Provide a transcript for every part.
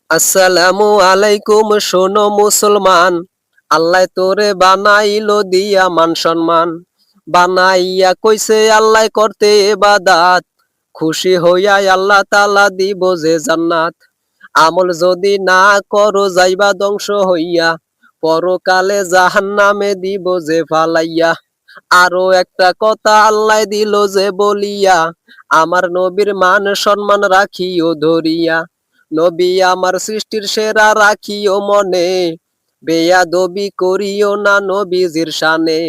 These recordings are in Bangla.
আসসালামু আলাইকুম শোনো মুসলমান, আল্লাহ তোরে বানাইলো দিয়া মান সম্মান। বানাইয়া কইছে আল্লাহ করতে ইবাদাত, খুশি হইয়া আল্লাহ তাআলা দিব যে জান্নাত। আমল যদি না করো যাইবা ধ্বংস হইয়া, পরকালে জাহান্নামে দিব যে ফালাইয়া। আরো একটা কথা আল্লাহ দিল যে বলিয়া, আমার নবীর মান সম্মান রাখিও ধরিয়া। নবী আমার সৃষ্টির সেরা রাখিও মনে, বেয়াদবি করিও না নবীজির শানে।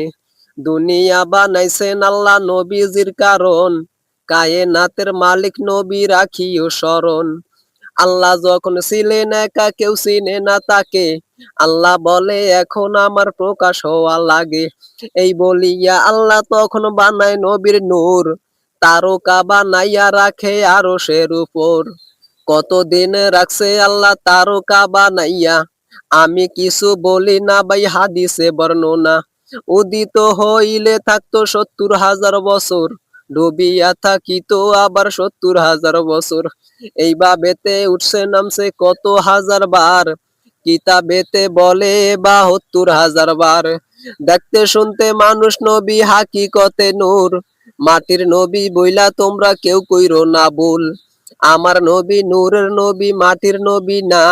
দুনিয়া বানাইছেন আল্লাহ নবীজির কারণ, কায়েনাতের মালিক নবী রাখিও স্মরণ। আল্লাহ যখন ছিলেন একা কেউ চিনে না তাকে, আল্লাহ বলে এখন আমার প্রকাশ হওয়া লাগে। এই বলিয়া আল্লাহ তখন বানায় নবীর নূর, তারকা বানাইয়া রাখে আরশের উপর। কতদিন রাখছে আল্লাহ তারকা বানাইয়া, আমি কিছু বলি না ভাই হাদিসে বর্ণনা। উদিত হইলে থাকতো ৭০,০০০ বছর, ডুবিয়া থাকিত আবার ৭০,০০০ বছর। এইভাবেতে উঠছে নামছে কত হাজার বার, কিতাবেতে বলে ৭২,০০০ বার। দেখতে শুনতে মানুষ নবী হাকিকতে নূর, মাটির নবী বইলা তোমরা কেউ কইরো না ভুল। আমার নবী নূরের নবী মাটির নবী না।